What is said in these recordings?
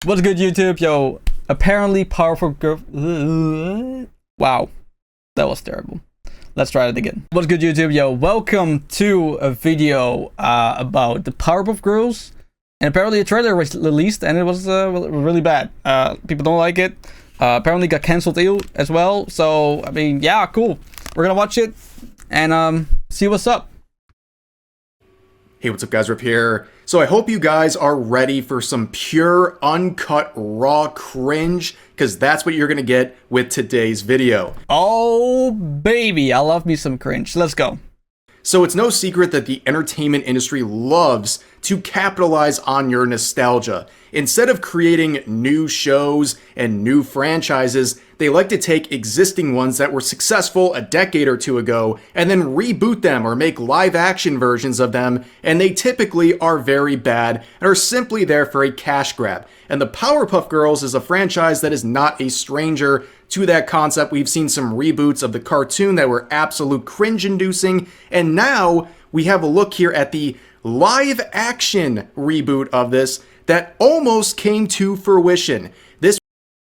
What's good, YouTube? Yo, apparently Powerpuff Girl. Wow, that was terrible. Let's try it again. What's good, YouTube? Yo, welcome to a video about the Powerpuff Girls. And apparently a trailer was released and it was really bad. People don't like it. Apparently got cancelled as well. So, I mean, yeah, cool. We're gonna watch it and see what's up. Hey, what's up, guys? Rip here. So I hope you guys are ready for some pure, uncut, raw cringe, because that's what you're gonna get with today's video. Oh, baby, I love me some cringe. Let's go. So it's no secret that the entertainment industry loves to capitalize on your nostalgia. Instead of creating new shows and new franchises, they like to take existing ones that were successful a decade or two ago and then reboot them or make live action versions of them, and they typically are very bad and are simply there for a cash grab. And the Powerpuff Girls is a franchise that is not a stranger to that concept. We've seen some reboots of the cartoon that were absolute cringe-inducing, and now we have a look here at the live-action reboot of this that almost came to fruition.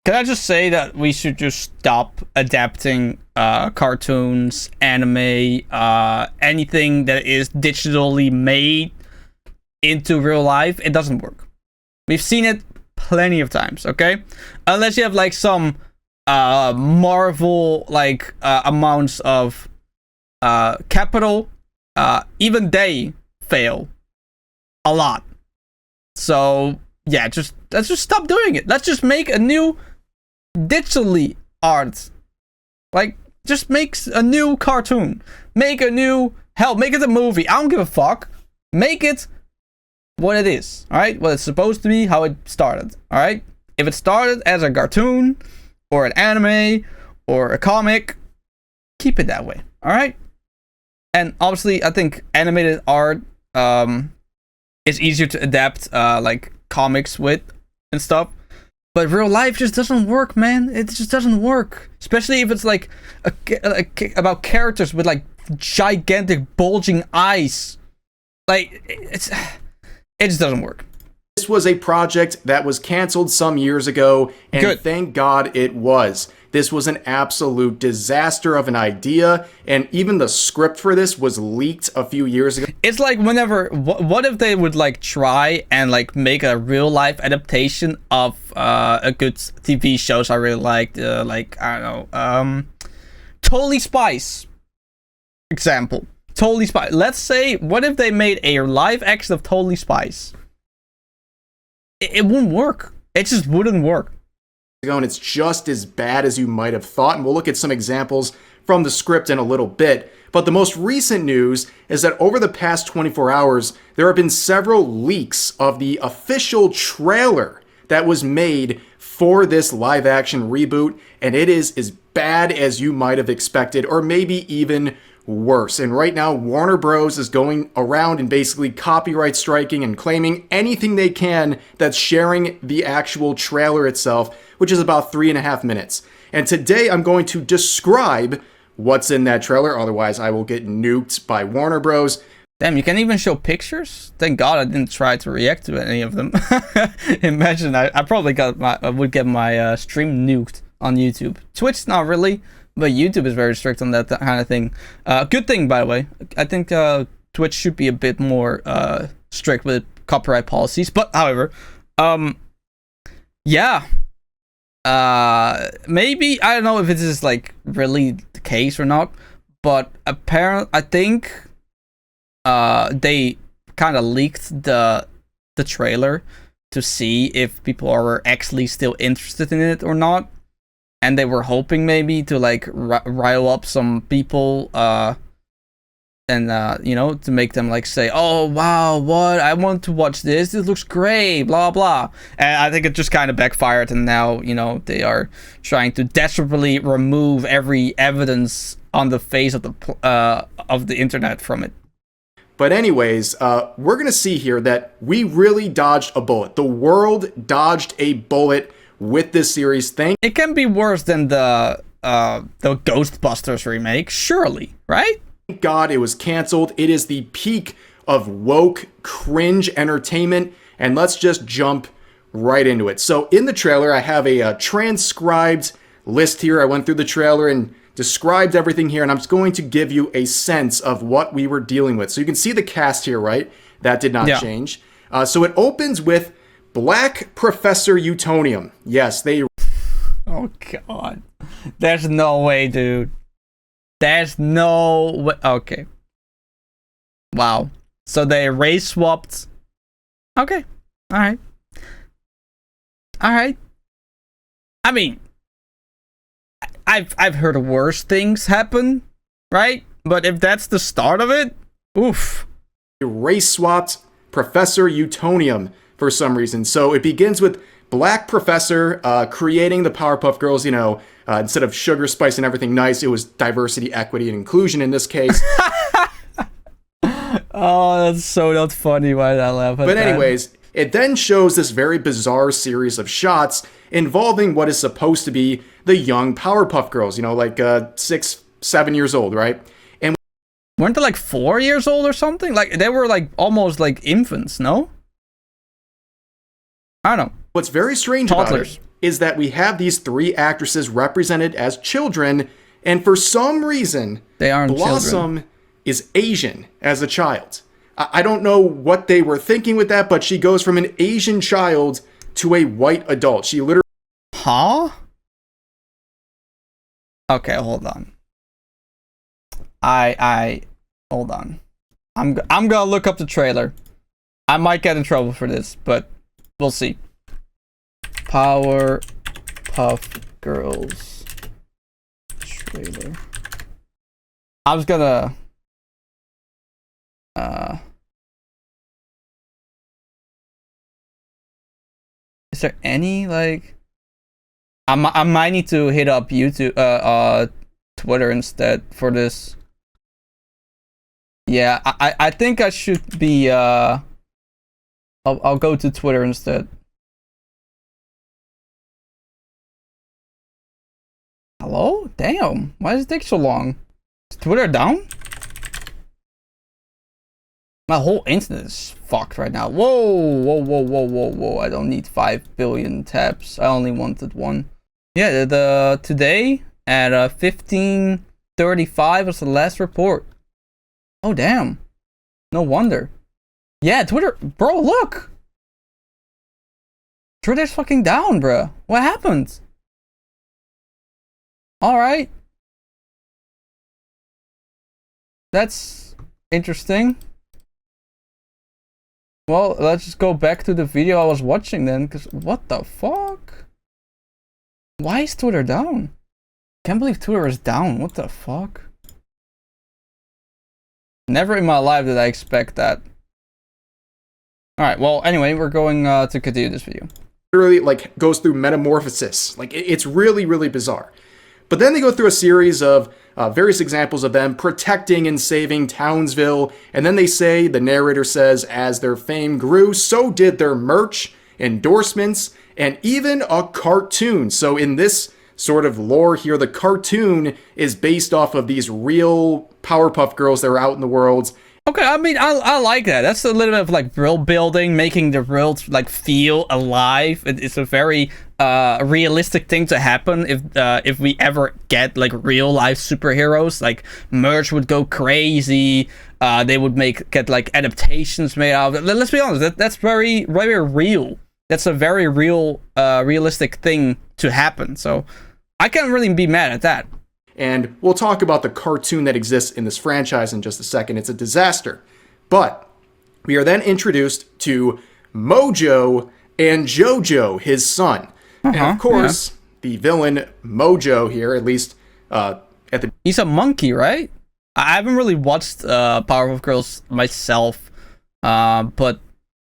Can I just say that we should just stop adapting cartoons, anime, anything that is digitally made into real life? It doesn't work. We've seen it plenty of times, okay? Unless you have like some Marvel like amounts of capital, even they fail a lot. So yeah, let's just stop doing it. Let's just make a new digitally art. Like, just make a new cartoon. Make a new, hell, make it a movie. I don't give a fuck. Make it what it is, alright? What it's supposed to be, how it started, alright? If it started as a cartoon, or an anime, or a comic, keep it that way, alright? And obviously, I think animated art is easier to adapt, like, comics with and stuff. But real life just doesn't work, man. It just doesn't work. Especially if it's like about characters with like gigantic bulging eyes. Like it just doesn't work. This was a project that was canceled some years ago, and Good. Thank God it was. This was an absolute disaster of an idea, and even the script for this was leaked a few years ago. It's like whenever, what if they would like try and like make a real life adaptation of a good TV shows I really liked, like, I don't know, Totally Spies, example. Totally Spies. Let's say, what if they made a live action of Totally Spies? It wouldn't work. It just wouldn't work. And it's just as bad as you might have thought, and we'll look at some examples from the script in a little bit. But the most recent news is that over the past 24 hours, there have been several leaks of the official trailer that was made for this live-action reboot, and it is as bad as you might have expected, or maybe even worse. And right now, Warner Bros. Is going around and basically copyright striking and claiming anything they can that's sharing the actual trailer itself, which is about 3.5 minutes. And today I'm going to describe what's in that trailer, otherwise I will get nuked by Warner Bros. Damn, you can even show pictures? Thank God I didn't try to react to any of them. Imagine, I probably would get my stream nuked on YouTube. Twitch, not really. But YouTube is very strict on that kind of thing. Good thing, by the way. I think Twitch should be a bit more strict with copyright policies. But, however, yeah. Maybe, I don't know if this is, like, really the case or not. But, apparently, I think they kind of leaked the trailer to see if people are actually still interested in it or not. And they were hoping maybe to like rile up some people and you know, to make them like say, oh wow, what, I want to watch this looks great, blah blah. And I think it just kind of backfired, and now, you know, they are trying to desperately remove every evidence on the face of the internet from it. But anyways, we're gonna see here that we really dodged a bullet. The world dodged a bullet with this series. It can be worse than the Ghostbusters remake, surely, right? Thank God it was canceled. It is the peak of woke cringe entertainment, and let's just jump right into it. So in the trailer, I have a transcribed list here. I went through the trailer and described everything here, and I'm just going to give you a sense of what we were dealing with. So you can see the cast here, right? That did not change. So it opens with Black Professor Utonium. Yes, they... Oh, God. There's no way, dude. There's no way. Okay. Wow. So they race swapped. Okay. Alright. Alright. I mean, I've heard worse things happen, right? But if that's the start of it, oof. Race swapped Professor Utonium for some reason. So it begins with Black Professor creating the Powerpuff Girls, you know, instead of sugar, spice, and everything nice, it was diversity, equity, and inclusion in this case. Oh, that's so not funny. Why did I laugh at that? But anyways, it then shows this very bizarre series of shots involving what is supposed to be the young Powerpuff Girls, you know, like 6, 7 years old, right? And weren't they like 4 years old or something? Like they were like almost like infants, no? I don't know. What's very strange about it is that we have these 3 actresses represented as children, and for some reason, they aren't Blossom children. Is Asian as a child. I don't know what they were thinking with that, but she goes from an Asian child to a white adult. She literally... Huh? Okay, hold on. Hold on. I'm gonna look up the trailer. I might get in trouble for this, but we'll see. Powerpuff Girls trailer. I was gonna... Is there any, like... I might need to hit up YouTube, Twitter instead for this. Yeah, I think I should be, I'll go to Twitter instead. Hello? Damn, why does it take so long? Is Twitter down? My whole internet is fucked right now. Whoa. I don't need 5 billion tabs. I only wanted 1. Yeah, the today at 15:35 was the last report. Oh, damn. No wonder. Yeah, Twitter. Bro, look. Twitter's fucking down, bro. What happened? Alright. That's interesting. Well, let's just go back to the video I was watching then, because what the fuck? Why is Twitter down? Can't believe Twitter is down. What the fuck? Never in my life did I expect that. Alright, well, anyway, we're going to continue this video. Literally, like, goes through metamorphosis. Like, it's really, really bizarre. But then they go through a series of various examples of them protecting and saving Townsville, and then they say, the narrator says, as their fame grew, so did their merch, endorsements, and even a cartoon. So in this sort of lore here, the cartoon is based off of these real Powerpuff Girls that are out in the world. Okay, I mean, I like that. That's a little bit of like world building, making the world like feel alive. It's a very realistic thing to happen if we ever get like real life superheroes. Like merch would go crazy. They would get like adaptations made out of it. Let's be honest, that's very very real. That's a very real realistic thing to happen. So I can't really be mad at that. And we'll talk about the cartoon that exists in this franchise in just a second. It's a disaster. But we are then introduced to Mojo and Jojo, his son. And of course, the villain Mojo here, at least at the... He's a monkey, right? I haven't really watched Powerpuff Girls myself, but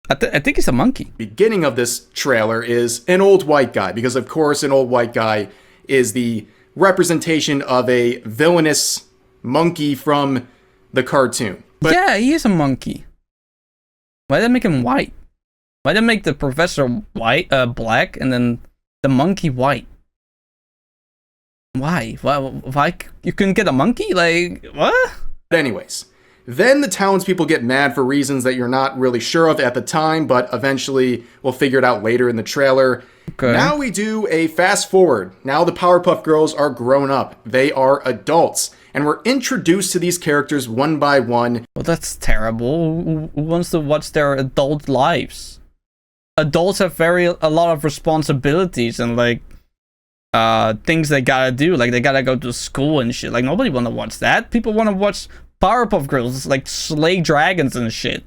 I think he's a monkey. Beginning of this trailer is an old white guy, because of course an old white guy is the representation of a villainous monkey from the cartoon. But yeah, he is a monkey. Why did they make him white? Why did they make the professor white, black, and then the monkey white? Why? Why you couldn't get a monkey? Like, what? But anyways, Then the townspeople get mad for reasons that you're not really sure of at the time, but eventually we'll figure it out later in the trailer. Okay. Now we do a fast forward. Now the Powerpuff Girls are grown up. They are adults. And we're introduced to these characters one by one. Well, that's terrible. Who wants to watch their adult lives? Adults have a lot of responsibilities and like things they gotta do. Like they gotta go to school and shit. Like nobody wanna watch that. People wanna watch Powerpuff Girls like slay dragons and shit.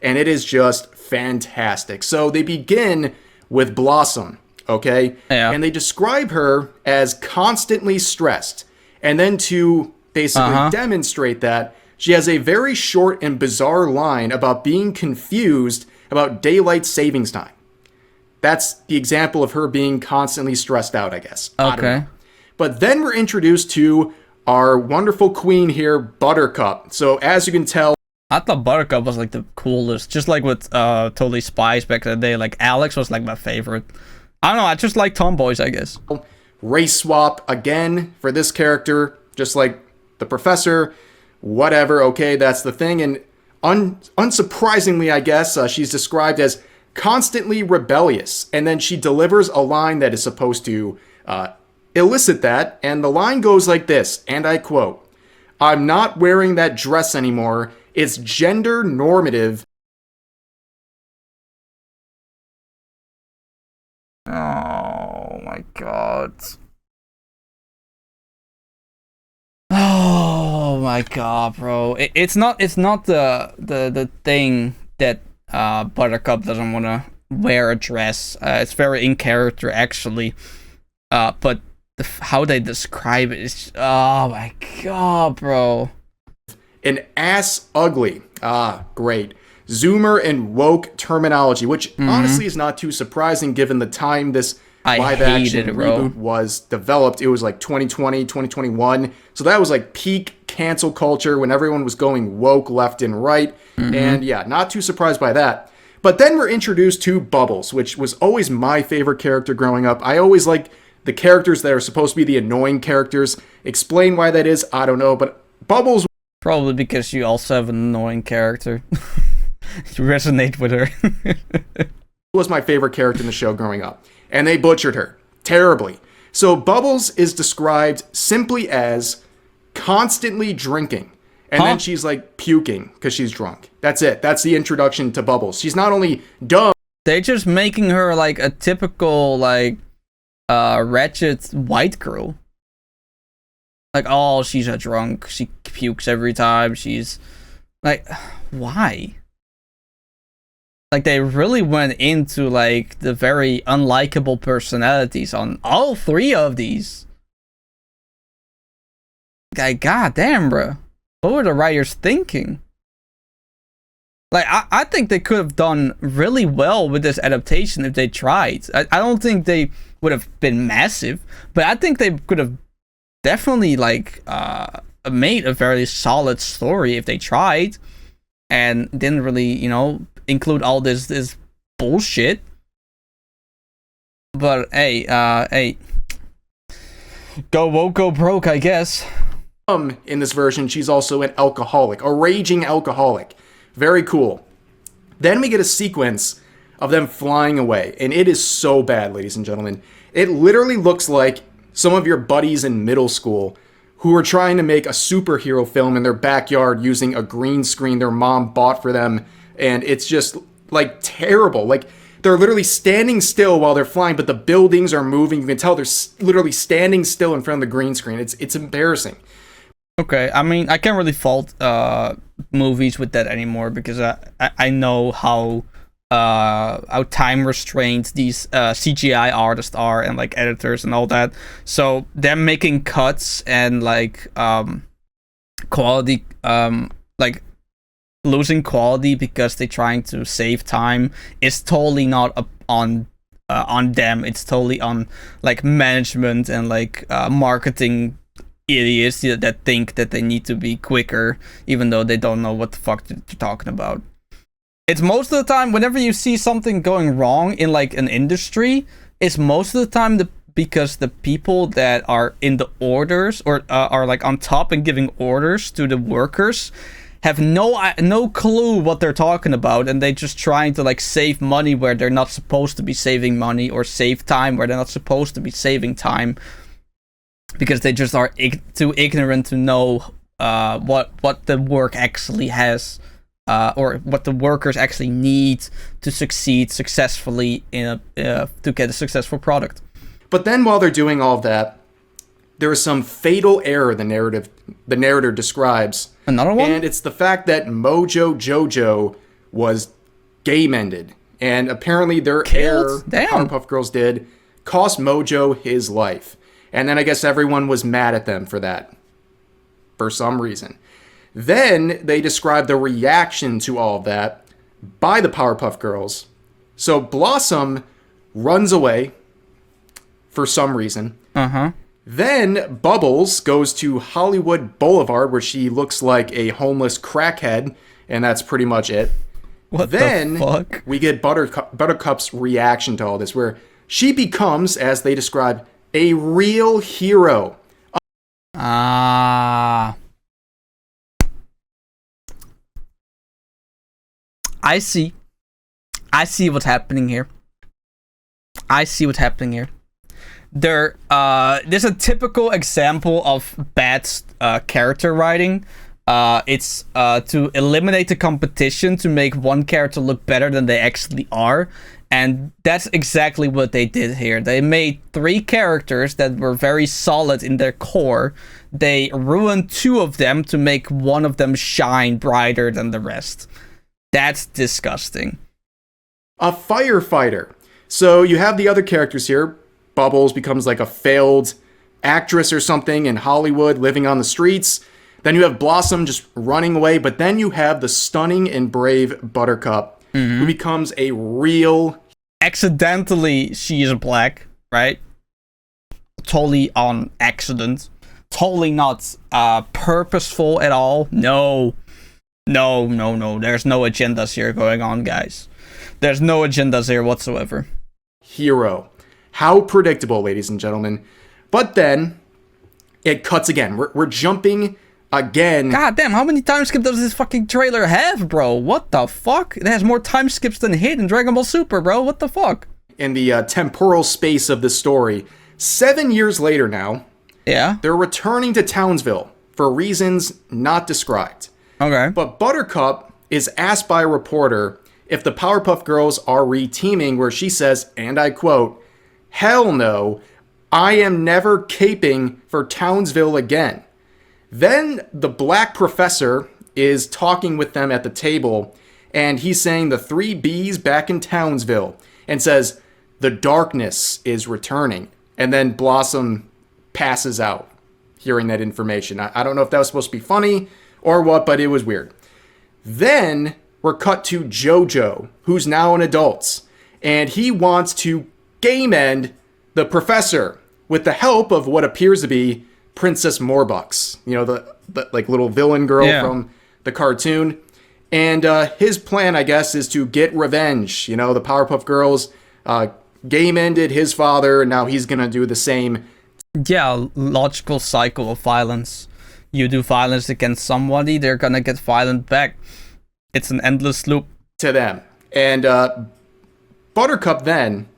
And it is just fantastic. So they begin with Blossom, okay? Yeah. And they describe her as constantly stressed. And then to basically demonstrate that, she has a very short and bizarre line about being confused about daylight savings time. That's the example of her being constantly stressed out, I guess. Okay. But then we're introduced to our wonderful queen here, Buttercup. So as you can tell, I thought Buttercup was like the coolest, just like with Totally Spies back in the day. Like Alex was like my favorite. I don't know, I just like tomboys, I guess. Race swap again for this character, just like the professor, whatever, okay, that's the thing. And unsurprisingly, I guess, she's described as constantly rebellious. And then she delivers a line that is supposed to elicit that. And the line goes like this, and I quote, "I'm not wearing that dress anymore. It's gender normative." Oh my god. Oh my god, bro. It's not the thing that Buttercup doesn't want to wear a dress. It's very in character actually. But how they describe it is, oh my god, bro. An ass ugly. Great. Zoomer and woke terminology, which honestly is not too surprising given the time this live action reboot was developed. It was like 2020, 2021. So that was like peak cancel culture when everyone was going woke left and right. And yeah, not too surprised by that. But then we're introduced to Bubbles, which was always my favorite character growing up. I always liked the characters that are supposed to be the annoying characters. Explain why that is, I don't know, but Bubbles... Probably because you also have an annoying character. You resonate with her. Was my favorite character in the show growing up. And they butchered her. Terribly. So Bubbles is described simply as constantly drinking. And then she's like puking because she's drunk. That's it. That's the introduction to Bubbles. She's not only dumb. They're just making her like a typical like wretched white girl. Like, oh, she's a drunk. She pukes every time. She's like, why? Like, they really went into like the very unlikable personalities on all three of these. Like, goddamn, bro. What were the writers thinking? Like, I think they could have done really well with this adaptation if they tried. I don't think they would have been massive, but I think they could have definitely like made a very solid story if they tried and didn't really, you know, include all this bullshit. But hey, go woke, go broke, I guess. In this version, she's also an alcoholic, a raging alcoholic. Very cool. Then we get a sequence of them flying away, and it is so bad, ladies and gentlemen. It literally looks like some of your buddies in middle school who are trying to make a superhero film in their backyard using a green screen their mom bought for them, and it's just like terrible. Like, they're literally standing still while they're flying, but the buildings are moving. You can tell they're literally standing still in front of the green screen. It's embarrassing. Okay, I mean, I can't really fault movies with that anymore because I know how time restrained these CGI artists are and like editors and all that. So them making cuts and like quality, like losing quality because they're trying to save time is totally not on them. It's totally on like management and like marketing idiots that think that they need to be quicker even though they don't know what the fuck they're talking about. It's most of the time whenever you see something going wrong in like an industry, it's most of the time because the people that are in the orders or are like on top and giving orders to the workers have no clue what they're talking about, and they're just trying to like save money where they're not supposed to be saving money, or save time where they're not supposed to be saving time, because they just are too ignorant to know what the work actually has, or what the workers actually need to succeed successfully in to get a successful product. But then while they're doing all of that, there is some fatal error the narrator describes. Another one? And it's the fact that Mojo Jojo was game-ended. And apparently their error, Powerpuff Girls did, cost Mojo his life. And then I guess everyone was mad at them for that, for some reason. Then they describe the reaction to all of that by the Powerpuff Girls. So Blossom runs away for some reason. Uh-huh. Then Bubbles goes to Hollywood Boulevard, where she looks like a homeless crackhead, and that's pretty much it. What the fuck? We get Buttercup's reaction to all this, where she becomes, as they describe, a real hero. I see what's happening here. There's a typical example of bad character writing. It's to eliminate the competition to make one character look better than they actually are. And that's exactly what they did here. They made 3 characters that were very solid in their core. They ruined 2 of them to make one of them shine brighter than the rest. That's disgusting. A firefighter. So you have the other characters here. Bubbles becomes like a failed actress or something in Hollywood, living on the streets. Then you have Blossom just running away. But then you have the stunning and brave Buttercup, who becomes a real... Accidentally, she is black, right? Totally on accident. Totally not purposeful at all. No. There's no agendas here going on, guys. There's no agendas here whatsoever. Hero. How predictable, ladies and gentlemen. But then, it cuts again. We're jumping again. God damn, how many time skips does this fucking trailer have, bro? What the fuck? It has more time skips than Hit and Dragon Ball Super, bro. What the fuck? In the temporal space of the story, 7 years later now, they're returning to Townsville for reasons not described. Okay. But Buttercup is asked by a reporter if the Powerpuff Girls are re-teaming, where she says, and I quote, "Hell no, I am never caping for Townsville again." Then the black professor is talking with them at the table, and he's saying the 3 Bs back in Townsville, and says, "The darkness is returning." And then Blossom passes out, hearing that information. I don't know if that was supposed to be funny or what, but it was weird. Then we're cut to JoJo, who's now an adult, and he wants to game end the professor with the help of what appears to be Princess Morbucks, you know, the like little villain girl from the cartoon. And his plan, I guess, is to get revenge. You know, the Powerpuff Girls game ended his father, and now he's gonna do the same. Yeah, logical cycle of violence. You do violence against somebody, they're gonna get violent back. It's an endless loop. To them. And Buttercup then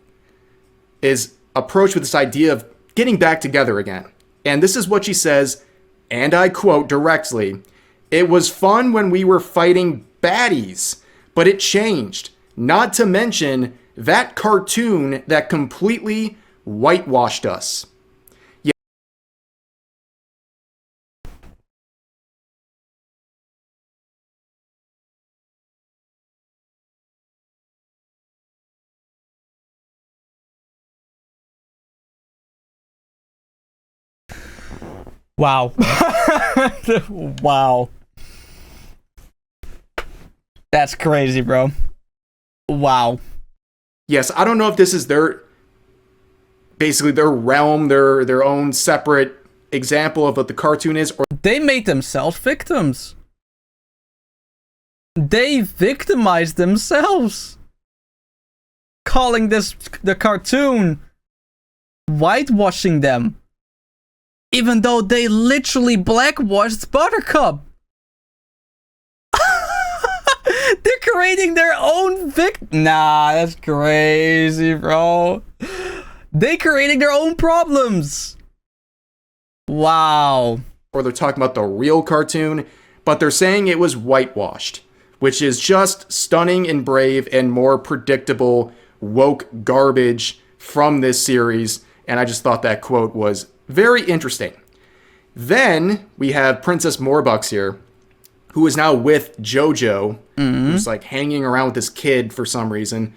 is approached with this idea of getting back together again. And this is what she says, and I quote directly, "It was fun when we were fighting baddies, but it changed. Not to mention that cartoon that completely whitewashed us." Wow. Wow. That's crazy, bro. Wow. Yes, I don't know if this is basically their realm, their own separate example of what the cartoon is, or they made themselves victims. They victimized themselves, calling this the cartoon, whitewashing them, even though they literally blackwashed Buttercup. They're creating their own Nah, that's crazy, bro. They creating their own problems. Wow. Or they're talking about the real cartoon, but they're saying it was whitewashed, which is just stunning and brave and more predictable woke garbage from this series. And I just thought that quote was very interesting. Then we have Princess Morbucks here, who is now with JoJo, who's like hanging around with this kid for some reason.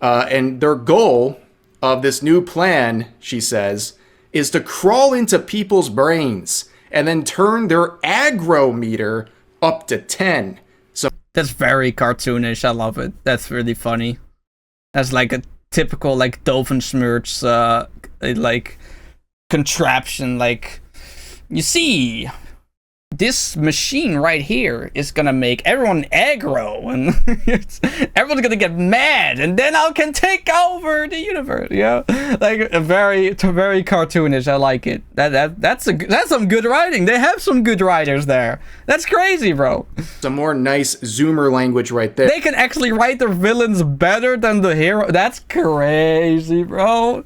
And their goal of this new plan, she says, is to crawl into people's brains and then turn their aggro meter up to 10. So that's very cartoonish. I love it. That's really funny. That's like a typical like Doofenshmirtz like contraption. Like, you see, this machine right here is gonna make everyone aggro, and everyone's gonna get mad, and then I can take over the universe. Yeah, like very cartoonish. I like it. That's some good writing. They have some good writers there. That's crazy, bro. Some more nice Zoomer language right there. They can actually write their villains better than the hero. That's crazy, bro.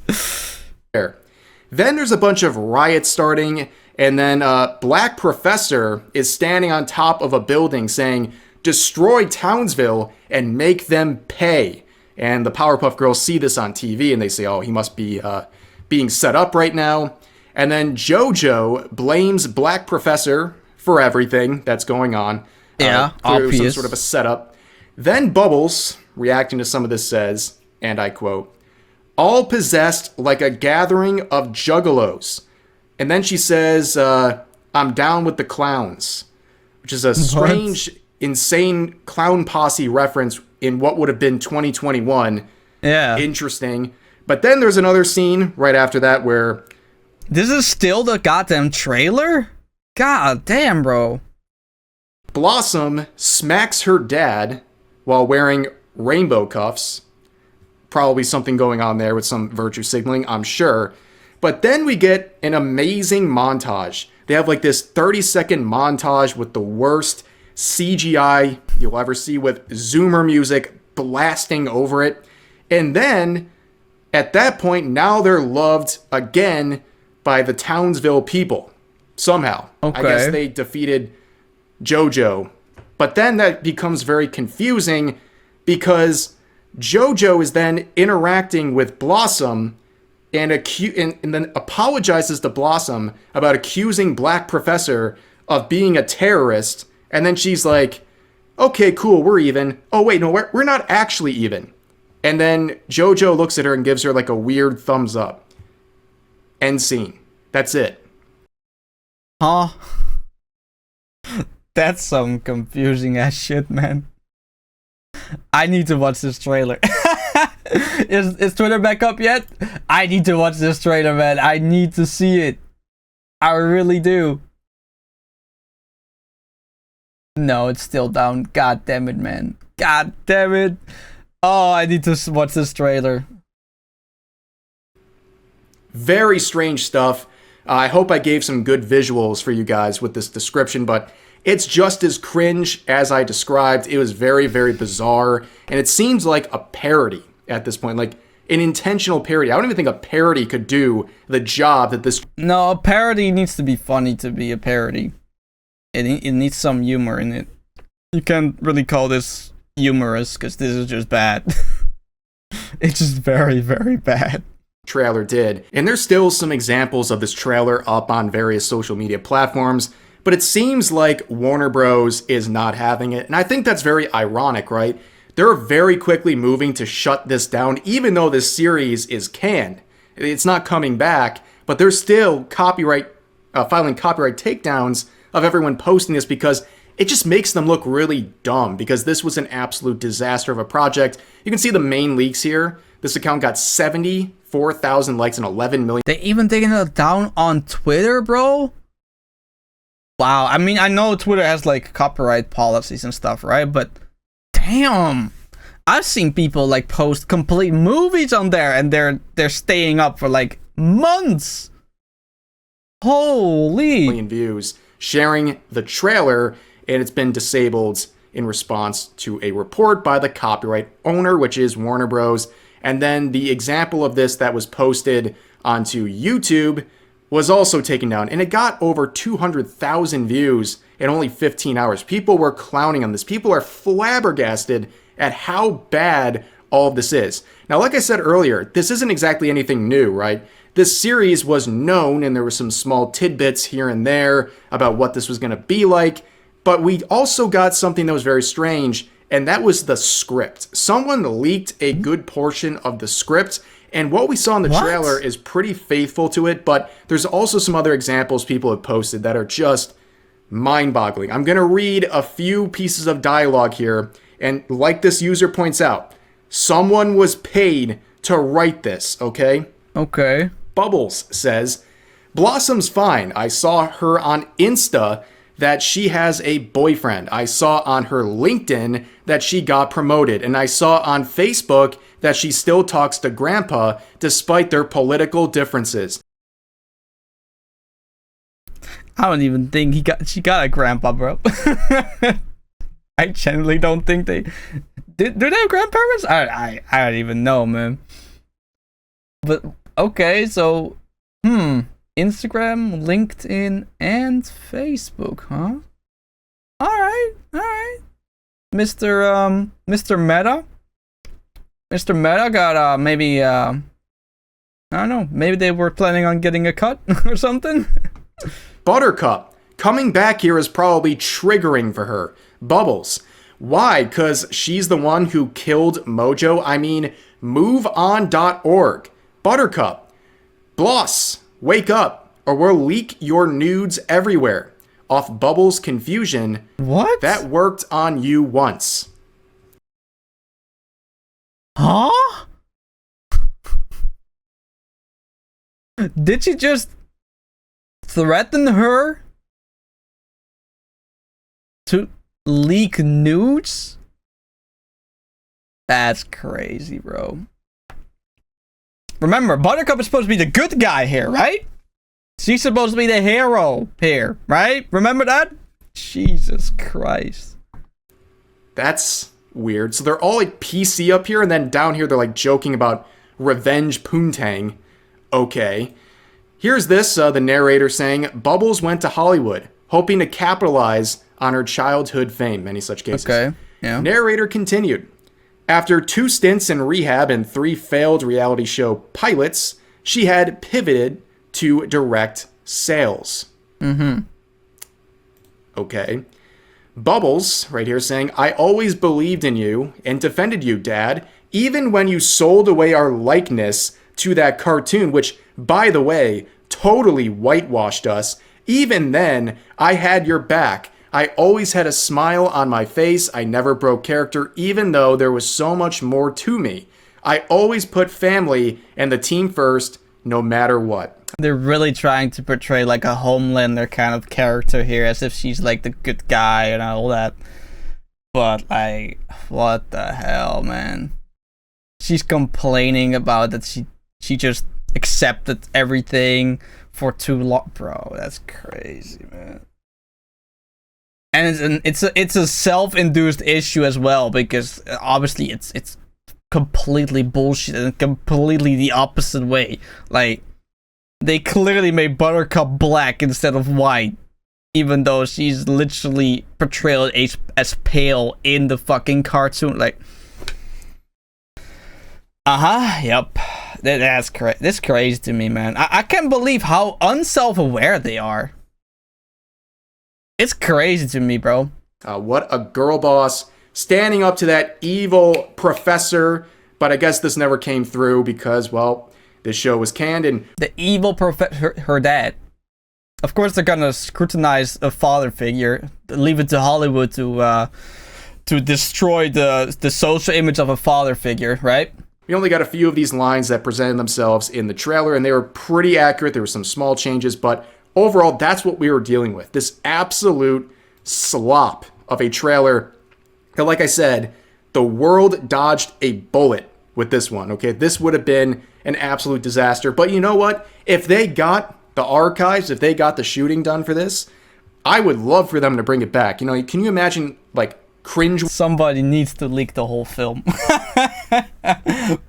Then there's a bunch of riots starting. And then Black Professor is standing on top of a building saying, destroy Townsville and make them pay. And the Powerpuff Girls see this on TV and they say, oh, he must be being set up right now. And then JoJo blames Black Professor for everything that's going on. Yeah, obvious. Some sort of a setup. Then Bubbles, reacting to some of this, says, and I quote, all possessed like a gathering of juggalos. And then she says, I'm down with the clowns, which is a strange, insane clown posse reference in what would have been 2021. Yeah. Interesting. But then there's another scene right after that where... This is still the goddamn trailer? God damn, bro. Blossom smacks her dad while wearing rainbow cuffs. Probably something going on there with some virtue signaling, I'm sure. But then we get an amazing montage. They have like this 30-second montage with the worst CGI you'll ever see, with Zoomer music blasting over it. And then, at that point, now they're loved again by the Townsville people. Somehow. Okay. I guess they defeated JoJo. But then that becomes very confusing because JoJo is then interacting with Blossom and then apologizes to Blossom about accusing Black Professor of being a terrorist. And then she's like, okay, cool, we're even. Oh, wait, no, we're not actually even. And then JoJo looks at her and gives her like a weird thumbs up. End scene. That's it. Huh? That's some confusing ass shit, man. I need to watch this trailer. Is Twitter back up yet? I need to watch this trailer, man. I need to see it. I really do. No, it's still down. God damn it, man. God damn it. Oh, I need to watch this trailer. Very strange stuff. I hope I gave some good visuals for you guys with this description, but it's just as cringe as I described. It was very, very bizarre, and it seems like a parody at this point, like an intentional parody. I don't even think a parody could do the job that this... No, a parody needs to be funny to be a parody. It needs some humor in it. You can't really call this humorous, because this is just bad. It's just very, very bad. Trailer did. And there's still some examples of this trailer up on various social media platforms, but it seems like Warner Bros. Is not having it. And I think that's very ironic, right? They're very quickly moving to shut this down, even though this series is canned. It's not coming back, but they're still filing copyright takedowns of everyone posting this because it just makes them look really dumb, because this was an absolute disaster of a project. You can see the main leaks here. This account got 74,000 likes and 11 million. They even taken it down on Twitter, bro? Wow, I mean, I know Twitter has like copyright policies and stuff, right? But damn, I've seen people like post complete movies on there and they're staying up for like months. Holy. Million views sharing the trailer, and it's been disabled in response to a report by the copyright owner, which is Warner Bros. And then the example of this that was posted onto YouTube was also taken down, and it got over 200,000 views in only 15 hours. People were clowning on this. People are flabbergasted at how bad all of this is. Now, like I said earlier, this isn't exactly anything new, right? This series was known, and there were some small tidbits here and there about what this was going to be like, but we also got something that was very strange, and that was the script. Someone leaked a good portion of the script, and what we saw in the trailer is pretty faithful to it, but there's also some other examples people have posted that are just mind-boggling. I'm going to read a few pieces of dialogue here, and like this user points out, someone was paid to write this, okay? Okay. Bubbles says, Blossom's fine. I saw her on Insta that she has a boyfriend. I saw on her LinkedIn that she got promoted. And I saw on Facebook that she still talks to Grandpa despite their political differences. I don't even think she got a grandpa, bro. I genuinely don't think they... Do they have grandparents? I don't even know, man. But, okay, so... Instagram, LinkedIn, and Facebook, huh? Alright. Mr. Meta? Mr. Meta got, maybe, I don't know, maybe they were planning on getting a cut or something? Buttercup. Coming back here is probably triggering for her. Bubbles. Why? 'Cause she's the one who killed Mojo? I mean, moveon.org. Buttercup. Bloss. Wake up, or we'll leak your nudes everywhere. Off Bubbles' confusion. What? That worked on you once. Huh? Did she just threaten her to leak nudes? That's crazy, bro. Remember, Buttercup is supposed to be the good guy here, right? She's supposed to be the hero here, right? Remember that? Jesus Christ. That's weird. So they're all like PC up here, and then down here they're like joking about revenge poontang. Okay. Here's this, the narrator saying, Bubbles went to Hollywood, hoping to capitalize on her childhood fame. Many such cases. Okay, yeah. Narrator continued. After 2 stints in rehab and 3 failed reality show pilots, she had pivoted to direct sales. Okay. Bubbles, right here, saying, I always believed in you and defended you, Dad, even when you sold away our likeness to that cartoon, which, by the way, totally whitewashed us. Even then, I had your back. I always had a smile on my face. I never broke character, even though there was so much more to me. I always put family and the team first, no matter what. They're really trying to portray like a Homelander kind of character here, as if she's like the good guy and all that. But like, what the hell, man? She's complaining about that she just accepted everything for too long. Bro, that's crazy, man. And it's a self-induced issue as well, because obviously it's completely bullshit and completely the opposite way. Like, they clearly made Buttercup black instead of white, even though she's literally portrayed as pale in the fucking cartoon. Like, yep. That's crazy. That's crazy to me, man. I can't believe how unself-aware they are. It's crazy to me, bro. What a girl boss, standing up to that evil professor. But I guess this never came through because, well, this show was canned. And the evil professor, her dad. Of course, they're gonna scrutinize a father figure, leave it to Hollywood to destroy the social image of a father figure, right? We only got a few of these lines that presented themselves in the trailer, and they were pretty accurate. There were some small changes, but overall, that's what we were dealing with. This absolute slop of a trailer. And like I said, the world dodged a bullet with this one, okay? This would have been an absolute disaster. But you know what? If they got the archives, if they got the shooting done for this, I would love for them to bring it back. You know, can you imagine, like, cringe. Somebody needs to leak the whole film.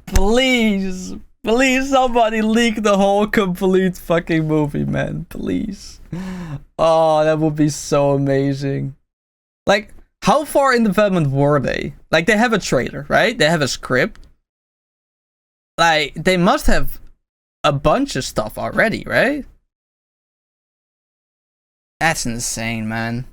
Please. Please, somebody leak the whole complete fucking movie, man. Please. Oh, that would be so amazing. Like, how far in development were they? Like, they have a trailer, right? They have a script. Like, they must have a bunch of stuff already, right? That's insane, man.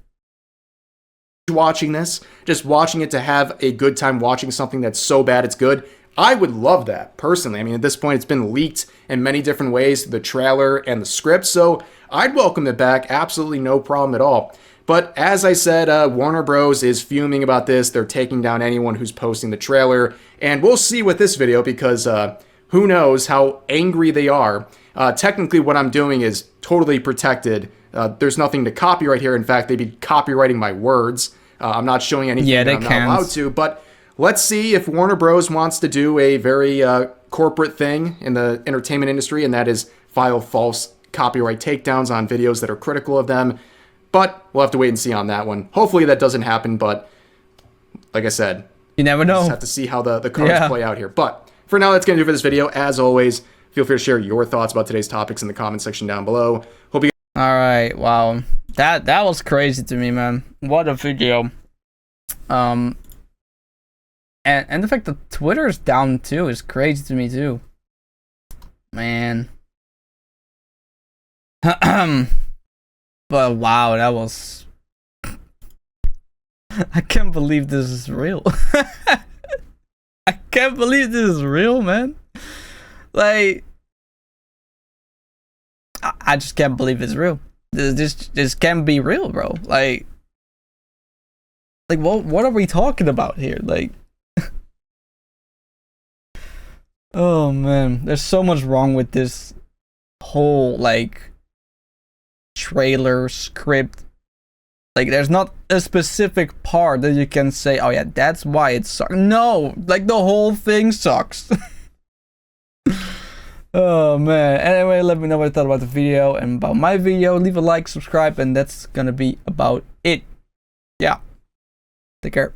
Watching this, just watching it to have a good time watching something that's so bad it's good. I would love that, personally. I mean, at this point, it's been leaked in many different ways, the trailer and the script, so I'd welcome it back. Absolutely no problem at all. But as I said, Warner Bros. Is fuming about this. They're taking down anyone who's posting the trailer, and we'll see with this video because who knows how angry they are. Technically, what I'm doing is totally protected. There's nothing to copyright here. In fact, they'd be copyrighting my words. I'm not showing anything that I'm not allowed to, but let's see if Warner Bros. Wants to do a very corporate thing in the entertainment industry, and that is file false copyright takedowns on videos that are critical of them. But we'll have to wait and see on that one. Hopefully that doesn't happen, but like I said, you never know. Just have to see how the cards play out here. But for now, that's going to do for this video. As always, feel free to share your thoughts about today's topics in the comment section down below. Hope you All right, wow. That was crazy to me, man. What a video. And the fact that Twitter's down too is crazy to me too. Man. But wow, that was I can't believe this is real. I can't believe this is real, man. Like I just can't believe it's real. This can't be real, bro. Like what are we talking about here? Like oh man, there's so much wrong with this whole like trailer script. Like there's not a specific part that you can say, oh yeah, that's why it sucks. No, like the whole thing sucks. Oh man. Anyway, let me know what you thought about the video and about my video. Leave a like, subscribe, and that's gonna be about it. Yeah. Take care.